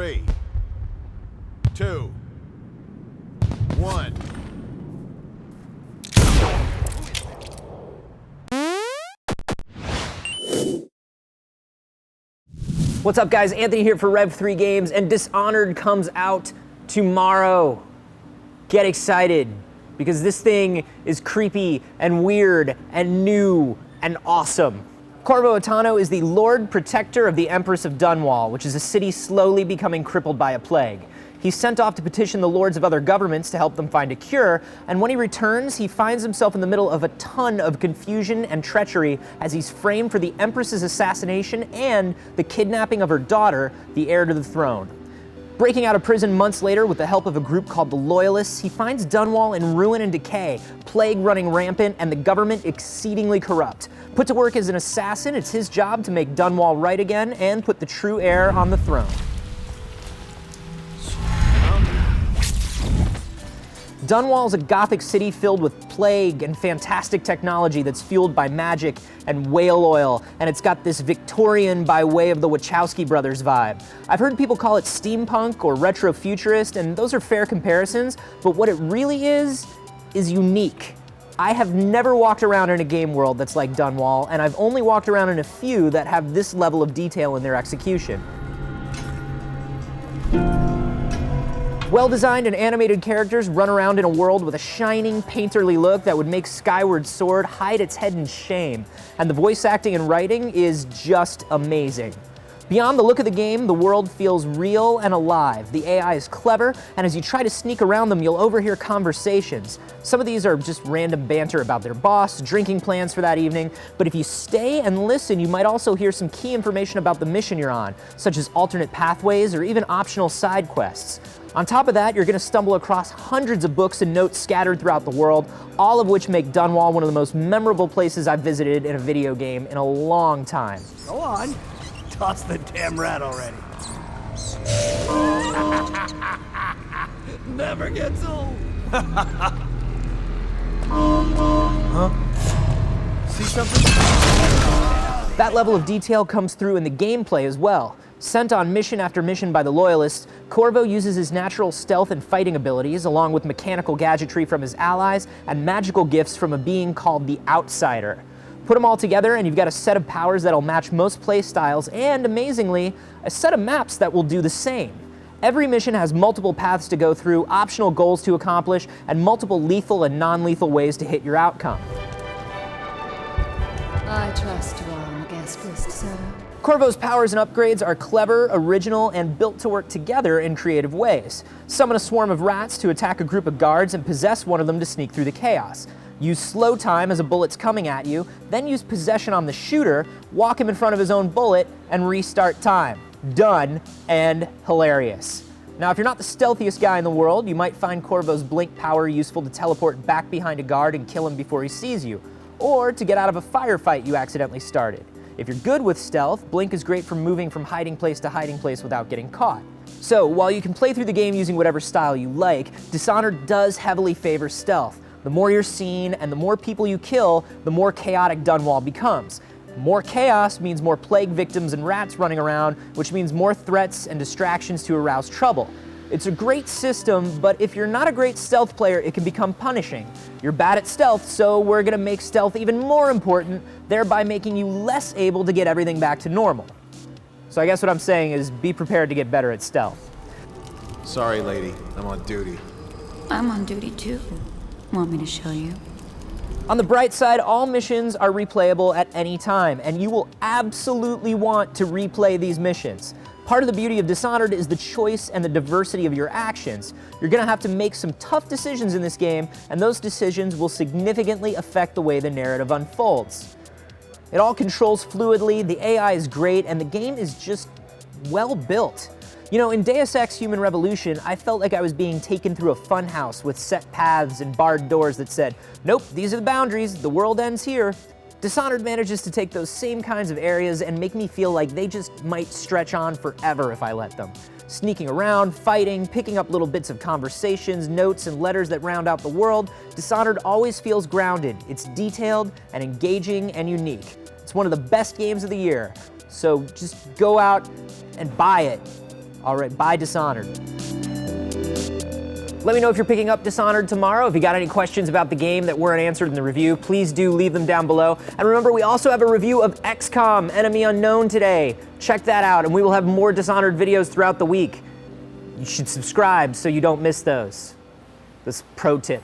3, 2, 1. What's up, guys? Anthony here for Rev3 Games, and Dishonored comes out tomorrow. Get excited, because this thing is creepy and weird and new and awesome. Corvo Atano is the Lord Protector of the Empress of Dunwall, which is a city slowly becoming crippled by a plague. He's sent off to petition the lords of other governments to help them find a cure, and when he returns, he finds himself in the middle of a ton of confusion and treachery as he's framed for the Empress's assassination and the kidnapping of her daughter, the heir to the throne. Breaking out of prison months later with the help of a group called the Loyalists, he finds Dunwall in ruin and decay, plague running rampant, and the government exceedingly corrupt. Put to work as an assassin, it's his job to make Dunwall right again and put the true heir on the throne. Dunwall is a gothic city filled with plague and fantastic technology that's fueled by magic and whale oil, and it's got this Victorian by way of the Wachowski brothers vibe. I've heard people call it steampunk or retro-futurist, and those are fair comparisons, but what it really is unique. I have never walked around in a game world that's like Dunwall, and I've only walked around in a few that have this level of detail in their execution. Well-designed and animated characters run around in a world with a shining, painterly look that would make Skyward Sword hide its head in shame, and the voice acting and writing is just amazing. Beyond the look of the game, the world feels real and alive. The AI is clever, and as you try to sneak around them, you'll overhear conversations. Some of these are just random banter about their boss, drinking plans for that evening, but if you stay and listen, you might also hear some key information about the mission you're on, such as alternate pathways or even optional side quests. On top of that, you're going to stumble across hundreds of books and notes scattered throughout the world, all of which make Dunwall one of the most memorable places I've visited in a video game in a long time. Go on. Toss the damn rat already. Never gets old. Huh? See something? That level of detail comes through in the gameplay as well. Sent on mission after mission by the Loyalists, Corvo uses his natural stealth and fighting abilities, along with mechanical gadgetry from his allies and magical gifts from a being called the Outsider. Put them all together and you've got a set of powers that'll match most playstyles and, amazingly, a set of maps that will do the same. Every mission has multiple paths to go through, optional goals to accomplish, and multiple lethal and non-lethal ways to hit your outcome. I trust you are on the guest list, sir. Corvo's powers and upgrades are clever, original, and built to work together in creative ways. Summon a swarm of rats to attack a group of guards and possess one of them to sneak through the chaos. Use slow time as a bullet's coming at you, then use possession on the shooter, walk him in front of his own bullet, and restart time. Done, and hilarious. Now, if you're not the stealthiest guy in the world, you might find Corvo's blink power useful to teleport back behind a guard and kill him before he sees you, or to get out of a firefight you accidentally started. If you're good with stealth, blink is great for moving from hiding place to hiding place without getting caught. So, while you can play through the game using whatever style you like, Dishonored does heavily favor stealth. The more you're seen and the more people you kill, the more chaotic Dunwall becomes. More chaos means more plague victims and rats running around, which means more threats and distractions to arouse trouble. It's a great system, but if you're not a great stealth player, it can become punishing. You're bad at stealth, so we're gonna make stealth even more important, thereby making you less able to get everything back to normal. So I guess what I'm saying is be prepared to get better at stealth. Sorry, lady. I'm on duty. I'm on duty too. Want me to show you? On the bright side, all missions are replayable at any time, and you will absolutely want to replay these missions. Part of the beauty of Dishonored is the choice and the diversity of your actions. You're gonna have to make some tough decisions in this game, and those decisions will significantly affect the way the narrative unfolds. It all controls fluidly, the AI is great, and the game is just well built. You know, in Deus Ex Human Revolution, I felt like I was being taken through a funhouse with set paths and barred doors that said, nope, these are the boundaries, the world ends here. Dishonored manages to take those same kinds of areas and make me feel like they just might stretch on forever if I let them. Sneaking around, fighting, picking up little bits of conversations, notes, and letters that round out the world, Dishonored always feels grounded. It's detailed and engaging and unique. It's one of the best games of the year, so just go out and buy it. All right, buy Dishonored. Let me know if you're picking up Dishonored tomorrow. If you got any questions about the game that weren't answered in the review, please do leave them down below. And remember, we also have a review of XCOM Enemy Unknown today. Check that out, and we will have more Dishonored videos throughout the week. You should subscribe so you don't miss those. This pro tip.